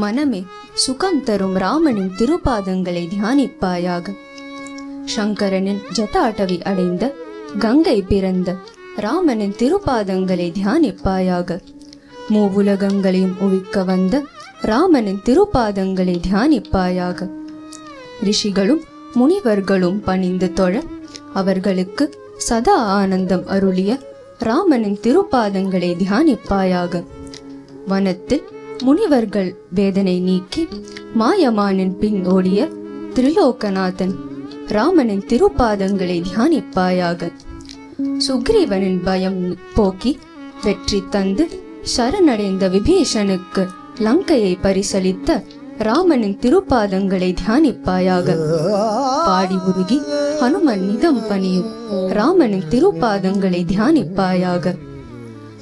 மனமே சுகம் தரும் ராமனின் திருப்பாதங்களை தியானிப்பாயாக. சங்கரனின் ஜட்டாட்டவி அடைந்த கங்கை பிறந்த ராமனின் திருப்பாதங்களை தியானிப்பாயாக. மூவுலகங்களையும் ஒழிக்க வந்த ராமனின் திருப்பாதங்களை தியானிப்பாயாக. ரிஷிகளும் முனிவர்களும் பணிந்து தொழ அவர்களுக்கு சதா ஆனந்தம் அருளிய ராமனின் திருப்பாதங்களை தியானிப்பாயாக. வனத்தில் முனிவர்கள் வேதனை நீக்கி மாயமானின் பின் ஓடிய திரிலோகநாதன் ராமனின் திருப்பாதங்களை தியானிப்பாயாக. சுக்ரீவனின் பயம் போக்கி வெற்றி தந்து சரணடைந்த விபீஷனுக்கு லங்கையை பரிசளித்த ராமனின் திருப்பாதங்களை தியானிப்பாயாக. பாடி உருகி ஹனுமன் நிதம் பணியும் ராமனின் திருப்பாதங்களை தியானிப்பாயாக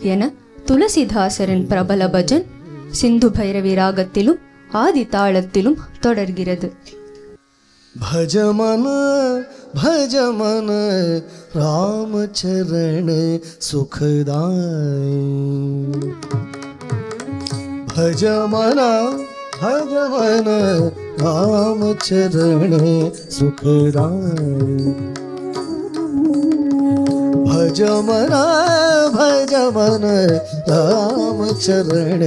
என துளசிதாசரின் பிரபல பஜன் சிந்து பைரவி ராகத்திலும் ஆதி தாளத்திலும் தொடர்கிறது. भजमन भजमन राम चरण सुखदाय. भजमन भजमन राम चरण सुखदाय. भजमन भजमन राम चरण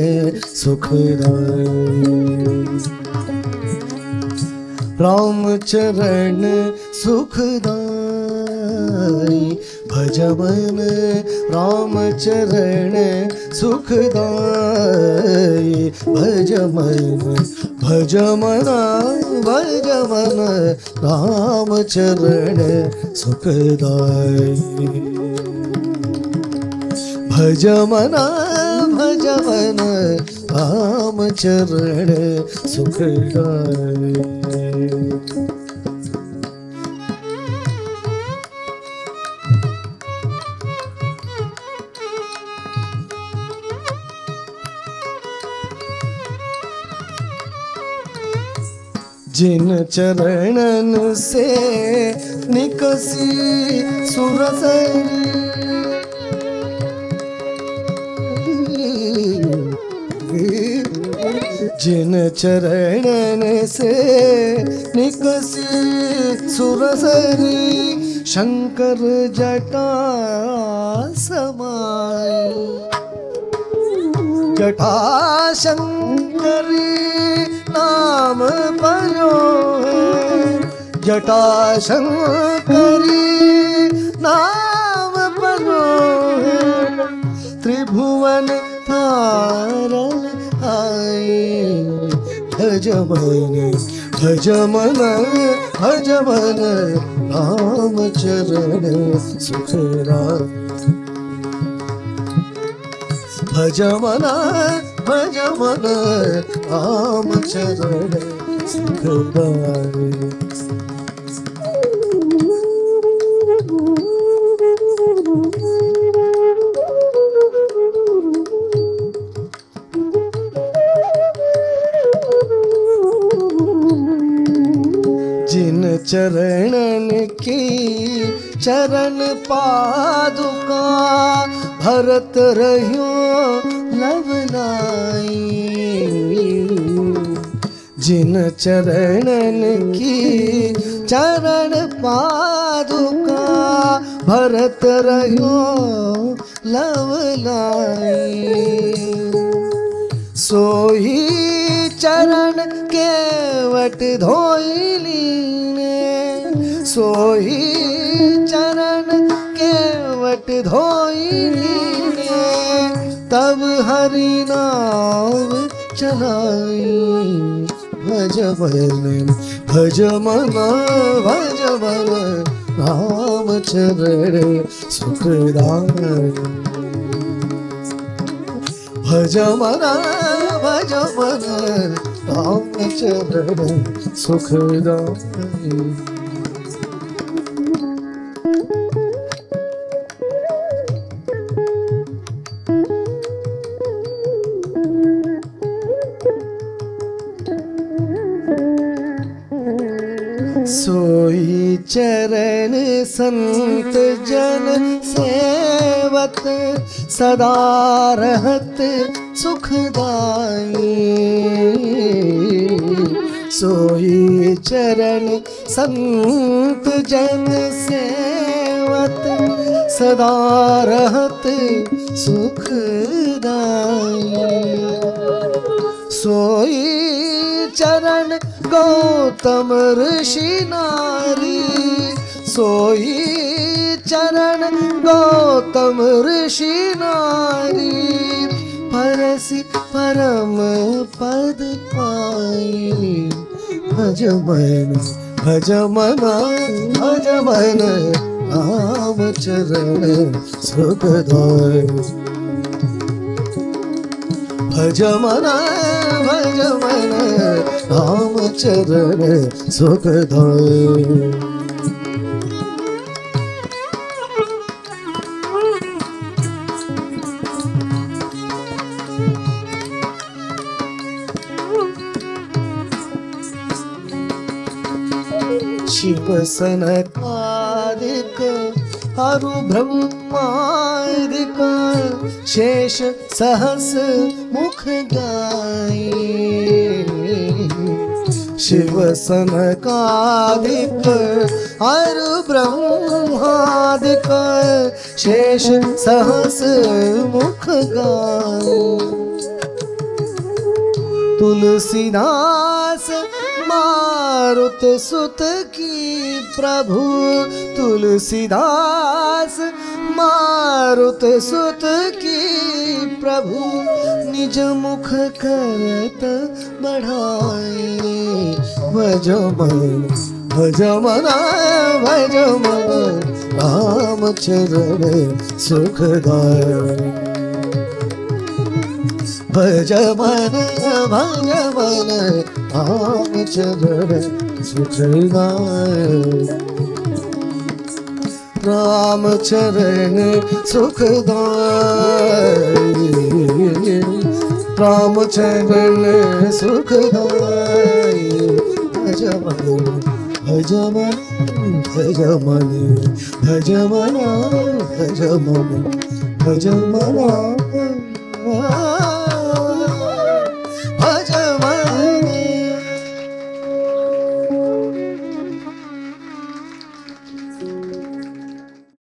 सुखदाय. राम चरण सुखदाई. भजमन राम चरण सुखदाई. भजमन भजमन भजमन राम चरण सुखदाई. भजमन भजमन राम चरण सुखदाई. जिन चरणन से निकसी सुरसरी. जिन चरणन से निकसी सुरसरी. शंकर जटा समाई. जटा शंकरी नाम परो है. जटा शंकरी नाम परो है. त्रिभुवन तारन आए. भजमन भजमन भजमन राम चरण सुखदाय. भजमन भजमन राम चरण सुखदाय. जिन चरणन की चरण पादुका भरत रह्यो लवलाई. जिन चरणन की चरण पादुका भरत रह्यो लवलाई. सोही चरण केवट धोइलीने. सोही चरण केवट धोइलीने. तब हरि नाम चलाई. भजमन भजमन भजमन राम चरण सुखदाय. भजमन भजमन राम चरण सुखदाय. सोई चरण संत जन सेवत सदा रहत सुखदाई। सोई चरण संत जन सेवत सदा रहत सुखदाई। सोई चरण गौतम ऋषि नारी, सोई चरण गौतम ऋषि नारी, परसि परम पद पाई। भज मन भज मना भज मन राम चरण सुखदाई। भज मन राम चरण सुखदाई। शिव सनकादिक अरु ब्रह्मादिक शेष सहस मुख गाई। शिव सनकादिक अरु ब्रह्मादिक शेष सहस मुख गाई। तुलसीदास मारुत सुत की प्रभु, तुलसीदास मारुत सुत की प्रभु, निज मुख करत बढ़ाए। भज मन भज मना भज मन राम चरण सुखदाई। भज मन राम चरण सुखदाई। राम चरण सुखदाई। राम चरण सुखदाई। भज मन भज मन भज मन भज मन भज मन भज मन